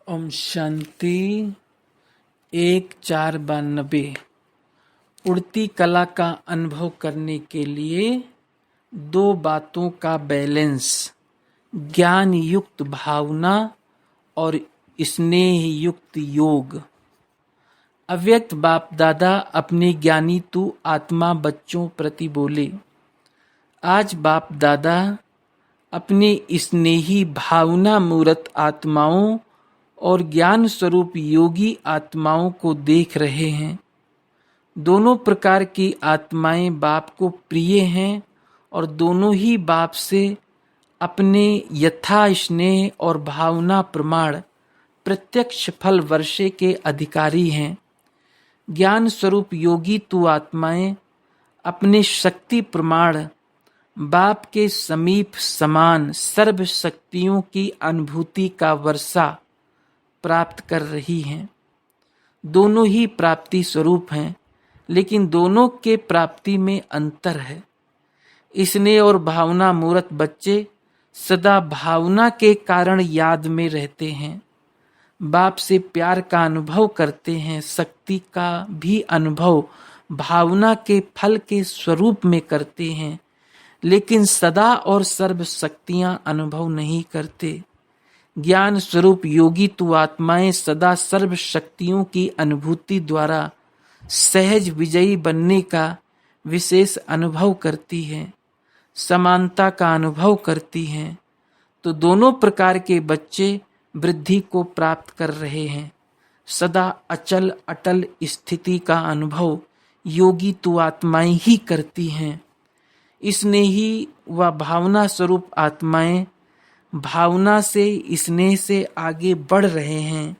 ओम शांति। 1492 उड़ती कला का अनुभव करने के लिए दो बातों का बैलेंस, ज्ञान युक्त भावना और स्नेह युक्त योग। अव्यक्त बाप दादा अपने ज्ञानी तू आत्मा बच्चों प्रति बोले। आज बाप दादा अपने स्नेही भावना मूर्त आत्माओं और ज्ञान स्वरूप योगी आत्माओं को देख रहे हैं। दोनों प्रकार की आत्माएं बाप को प्रिय हैं और दोनों ही बाप से अपने यथा स्नेह और भावना प्रमाण प्रत्यक्ष फल वर्षे के अधिकारी हैं। ज्ञान स्वरूप योगी तू आत्माएं अपने शक्ति प्रमाण बाप के समीप समान सर्व शक्तियों की अनुभूति का वर्षा प्राप्त कर रही हैं। दोनों ही प्राप्ति स्वरूप हैं, लेकिन दोनों के प्राप्ति में अंतर है। स्नेह और भावना मूर्त बच्चे सदा भावना के कारण याद में रहते हैं, बाप से प्यार का अनुभव करते हैं, शक्ति का भी अनुभव भावना के फल के स्वरूप में करते हैं, लेकिन सदा और सर्व शक्तियां अनुभव नहीं करते। ज्ञान स्वरूप योगी तू आत्माएं सदा सर्व शक्तियों की अनुभूति द्वारा सहज विजयी बनने का विशेष अनुभव करती हैं, समानता का अनुभव करती हैं। तो दोनों प्रकार के बच्चे वृद्धि को प्राप्त कर रहे हैं। सदा अचल अटल स्थिति का अनुभव योगी तू आत्माएं ही करती हैं। इसने ही वह भावना स्वरूप आत्माएं भावना से स्नेह से आगे बढ़ रहे हैं,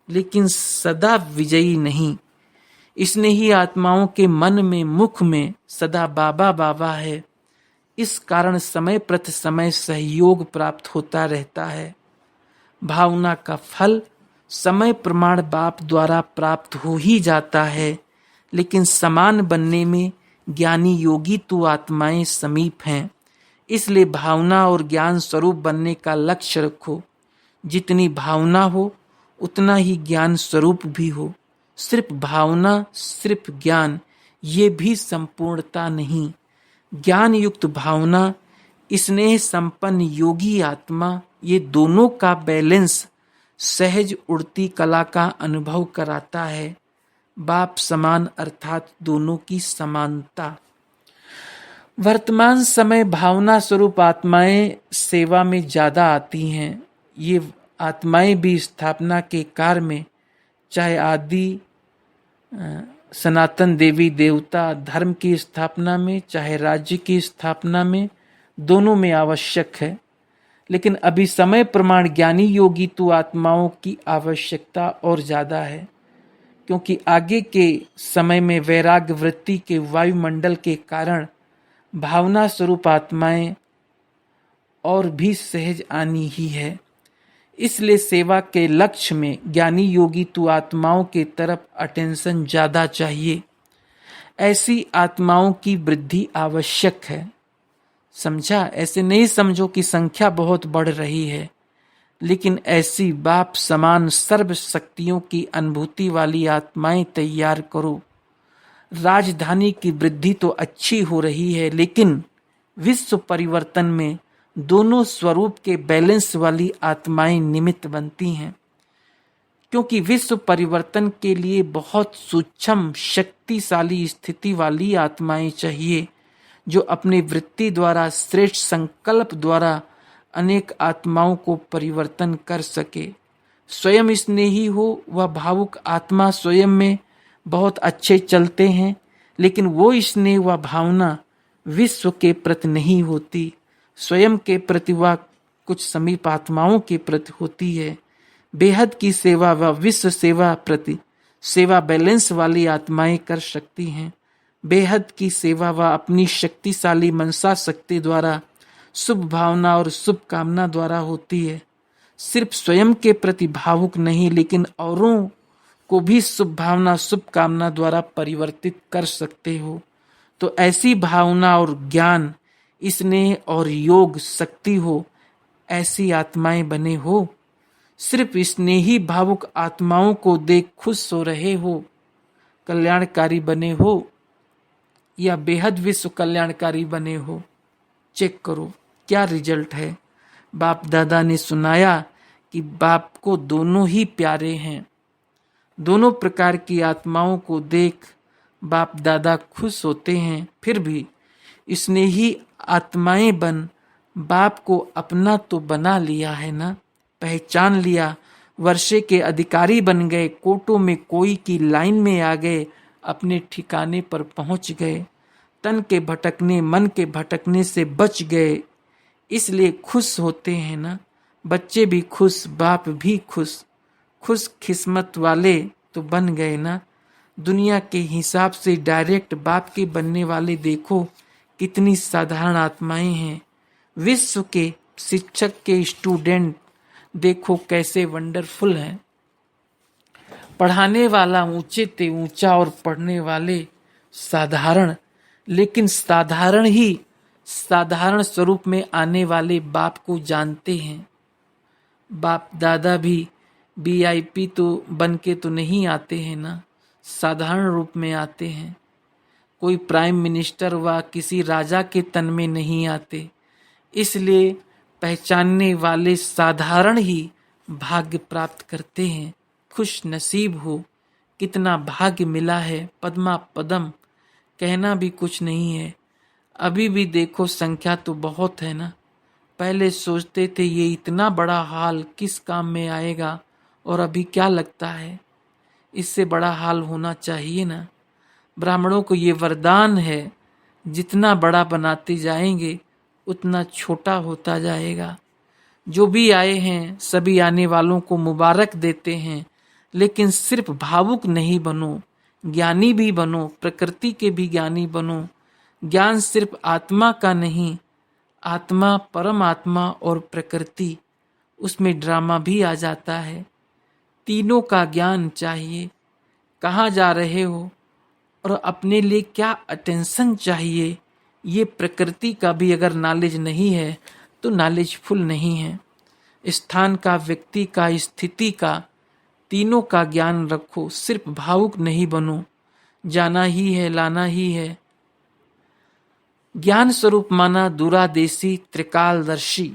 लेकिन सदा विजयी नहीं। इसने ही आत्माओं के मन में मुख में सदा बाबा बाबा है। इस कारण समय प्रति समय सहयोग प्राप्त होता रहता है। भावना का फल समय प्रमाण बाप द्वारा प्राप्त हो ही जाता है, लेकिन समान बनने में ज्ञानी योगी तू आत्माएं समीप हैं। इसलिए भावना और ज्ञान स्वरूप बनने का लक्ष्य रखो। जितनी भावना हो उतना ही ज्ञान स्वरूप भी हो। सिर्फ भावना सिर्फ ज्ञान ये भी संपूर्णता नहीं। ज्ञान युक्त भावना स्नेह संपन्न योगी आत्मा ये दोनों का बैलेंस सहज उड़ती कला का अनुभव कराता है। बाप समान अर्थात दोनों की समानता। वर्तमान समय भावना स्वरूप आत्माएं सेवा में ज्यादा आती हैं। ये आत्माएं भी स्थापना के कार्य में, चाहे आदि सनातन देवी देवता धर्म की स्थापना में, चाहे राज्य की स्थापना में, दोनों में आवश्यक है। लेकिन अभी समय प्रमाण ज्ञानी योगी तू आत्माओं की आवश्यकता और ज्यादा है, क्योंकि आगे के समय में वैराग्य वृत्ति के वायुमंडल के कारण भावना स्वरूप आत्माएं और भी सहज आनी ही है। इसलिए सेवा के लक्ष्य में ज्ञानी योगी तू आत्माओं के तरफ अटेंशन ज्यादा चाहिए। ऐसी आत्माओं की वृद्धि आवश्यक है। समझा? ऐसे नहीं समझो कि संख्या बहुत बढ़ रही है, लेकिन ऐसी बाप समान सर्व शक्तियों की अनुभूति वाली आत्माएं तैयार करो। राजधानी की वृद्धि तो अच्छी हो रही है, लेकिन विश्व परिवर्तन में दोनों स्वरूप के बैलेंस वाली आत्माएं निमित्त बनती हैं, क्योंकि विश्व परिवर्तन के लिए बहुत सूक्ष्म शक्तिशाली स्थिति वाली आत्माएं चाहिए, जो अपनी वृत्ति द्वारा श्रेष्ठ संकल्प द्वारा अनेक आत्माओं को परिवर्तन कर सके। स्वयं स्नेही हो वह भावुक आत्मा स्वयं में बहुत अच्छे चलते हैं, लेकिन वो स्नेह व भावना विश्व के प्रति नहीं होती। स्वयं के प्रति वह कुछ समीप आत्माओं के प्रति होती है। बेहद की सेवा व विश्व सेवा प्रति सेवा बैलेंस वाली आत्माएं कर सकती हैं। बेहद की सेवा व अपनी शक्तिशाली मनसा शक्ति द्वारा शुभ भावना और शुभ कामना द्वारा होती है। सिर्फ स्वयं के प्रति भावुक नहीं, लेकिन औरों को भी शुभ भावना शुभ कामना द्वारा परिवर्तित कर सकते हो। तो ऐसी भावना और ज्ञान स्नेह और योग शक्ति हो, ऐसी आत्माएं बने हो। सिर्फ स्नेही भावुक आत्माओं को देख खुश हो रहे हो, कल्याणकारी बने हो, या बेहद विश्व कल्याणकारी बने हो? चेक करो क्या रिजल्ट है। बाप दादा ने सुनाया कि बाप को दोनों ही प्यारे हैं। दोनों प्रकार की आत्माओं को देख बाप दादा खुश होते हैं। फिर भी स्नेही आत्माएं बन बाप को अपना तो बना लिया है ना, पहचान लिया, वर्षे के अधिकारी बन गए, कोटों में कोई की लाइन में आ गए, अपने ठिकाने पर पहुंच गए, तन के भटकने मन के भटकने से बच गए, इसलिए खुश होते हैं ना। बच्चे भी खुश, बाप भी खुश, खुश किस्मत वाले तो बन गए ना। दुनिया के हिसाब से डायरेक्ट बाप के बनने वाले देखो कितनी साधारण आत्माएं हैं। विश्व के शिक्षक के स्टूडेंट देखो कैसे वंडरफुल हैं। पढ़ाने वाला ऊंचे ते ऊंचा और पढ़ने वाले साधारण, लेकिन साधारण ही साधारण स्वरूप में आने वाले बाप को जानते हैं। बाप दादा भी VIP तो बन के तो नहीं आते हैं ना, साधारण रूप में आते हैं। कोई प्राइम मिनिस्टर व किसी राजा के तन में नहीं आते। इसलिए पहचानने वाले साधारण ही भाग्य प्राप्त करते हैं। खुश नसीब हो, कितना भाग्य मिला है। पद्मा पदम कहना भी कुछ नहीं है। अभी भी देखो संख्या तो बहुत है ना। पहले सोचते थे ये इतना बड़ा हाल किस काम में आएगा, और अभी क्या लगता है इससे बड़ा हाल होना चाहिए ना। ब्राह्मणों को ये वरदान है, जितना बड़ा बनाते जाएंगे उतना छोटा होता जाएगा। जो भी आए हैं सभी आने वालों को मुबारक देते हैं, लेकिन सिर्फ भावुक नहीं बनो, ज्ञानी भी बनो, प्रकृति के भी ज्ञानी बनो। ज्ञान सिर्फ आत्मा का नहीं, आत्मा परमात्मा और प्रकृति, उसमें ड्रामा भी आ जाता है। तीनों का ज्ञान चाहिए। कहाँ जा रहे हो और अपने लिए क्या अटेंशन चाहिए, ये प्रकृति का भी अगर नॉलेज नहीं है तो नॉलेजफुल नहीं है। स्थान का, व्यक्ति का, स्थिति का, तीनों का ज्ञान रखो। सिर्फ भावुक नहीं बनो। जाना ही है, लाना ही है। ज्ञान स्वरूप माना दूरादेशी त्रिकालदर्शी।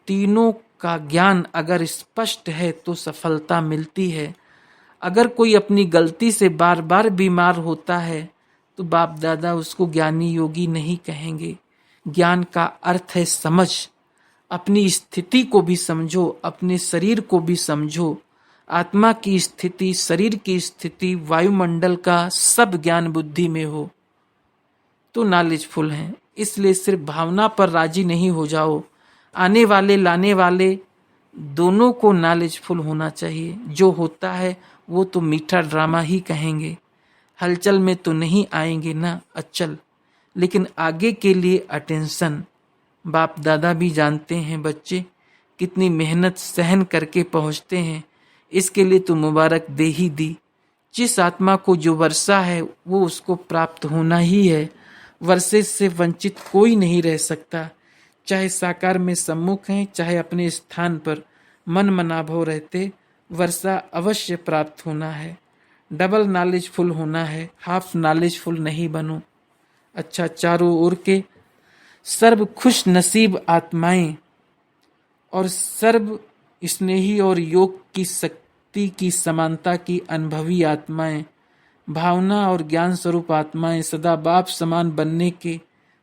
तीनों का ज्ञान अगर स्पष्ट है तो सफलता मिलती है। अगर कोई अपनी गलती से बार बार बीमार होता है तो बाप दादा उसको ज्ञानी योगी नहीं कहेंगे। ज्ञान का अर्थ है समझ। अपनी स्थिति को भी समझो, अपने शरीर को भी समझो। आत्मा की स्थिति, शरीर की स्थिति, वायुमंडल का सब ज्ञान बुद्धि में हो तो नॉलेजफुल हैं। इसलिए सिर्फ भावना पर राजी नहीं हो जाओ। आने वाले लाने वाले दोनों को नॉलेजफुल होना चाहिए। जो होता है वो तो मीठा ड्रामा ही कहेंगे। हलचल में तो नहीं आएंगे ना अचल, लेकिन आगे के लिए अटेंशन। बाप दादा भी जानते हैं बच्चे कितनी मेहनत सहन करके पहुंचते हैं। इसके लिए तो मुबारक दे ही दी। जिस आत्मा को जो वर्षा है वो उसको प्राप्त होना ही है। वर्षे से वंचित कोई नहीं रह सकता। चाहे साकार में सम्मुख हैं, चाहे अपने स्थान पर मन मनाभव रहते, वर्षा अवश्य प्राप्त होना है। डबल नॉलेजफुल होना है, हाफ नॉलेजफुल नहीं बनो। अच्छा, चारों ओर के सर्व खुश नसीब आत्माएं और सर्व स्नेही और योग की शक्ति की समानता की अनुभवी आत्माएं, भावना और ज्ञान स्वरूप आत्माएं, सदा बाप समान बनने के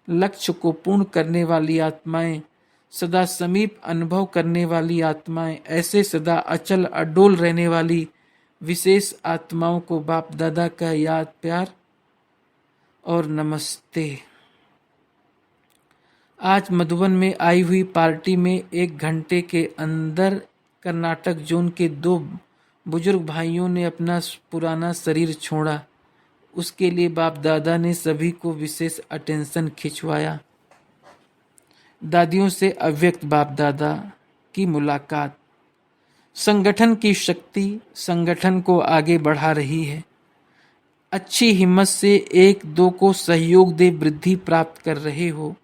लक्ष्य को पूर्ण करने वाली आत्माएं, सदा समीप अनुभव करने वाली आत्माएं, ऐसे सदा अचल अडोल रहने वाली विशेष आत्माओं को बाप दादा का याद, प्यार और नमस्ते। आज मधुबन में आई हुई पार्टी में 1 घंटे के अंदर कर्नाटक जोन के 2 बुजुर्ग भाइयों ने अपना पुराना शरीर छोड़ा। उसके लिए बाप दादा ने सभी को विशेष अटेंशन खिंचवाया। दादियों से अव्यक्त बाप दादा की मुलाकात। संगठन की शक्ति संगठन को आगे बढ़ा रही है। अच्छी हिम्मत से 1-2 को सहयोग दे वृद्धि प्राप्त कर रहे हो।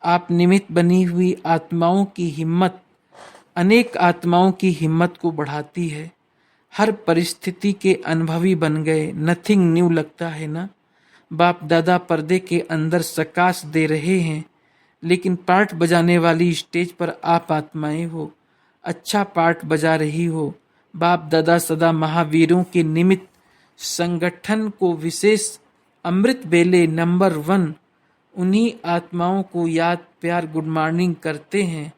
आप निमित्त बनी हुई आत्माओं की हिम्मत अनेक आत्माओं की हिम्मत को बढ़ाती है। हर परिस्थिति के अनुभवी बन गए, नथिंग न्यू लगता है ना। बाप दादा पर्दे के अंदर प्रकाश दे रहे हैं, लेकिन पार्ट बजाने वाली स्टेज पर आप आत्माएं हो, अच्छा पार्ट बजा रही हो। बाप दादा सदा महावीरों के निमित्त संगठन को विशेष अमृत बेले नंबर 1 उन्हीं आत्माओं को याद प्यार गुड मॉर्निंग करते हैं,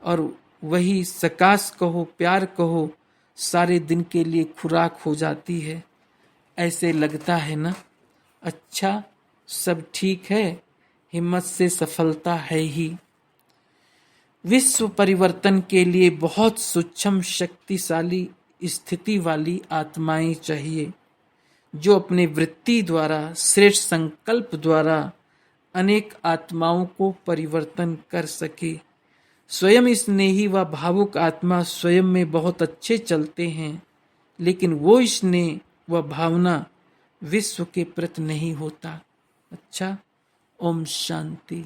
और वही सकाश कहो प्यार कहो सारे दिन के लिए खुराक हो जाती है। ऐसे लगता है ना। अच्छा, सब ठीक है, हिम्मत से सफलता है ही। विश्व परिवर्तन के लिए बहुत सूक्ष्म शक्तिशाली स्थिति वाली आत्माएं चाहिए, जो अपने वृत्ति द्वारा श्रेष्ठ संकल्प द्वारा अनेक आत्माओं को परिवर्तन कर सके। स्वयं स्नेही व भावुक आत्मा स्वयं में बहुत अच्छे चलते हैं, लेकिन वो स्नेह व भावना विश्व के प्रति नहीं होता। अच्छा, ओम शांति।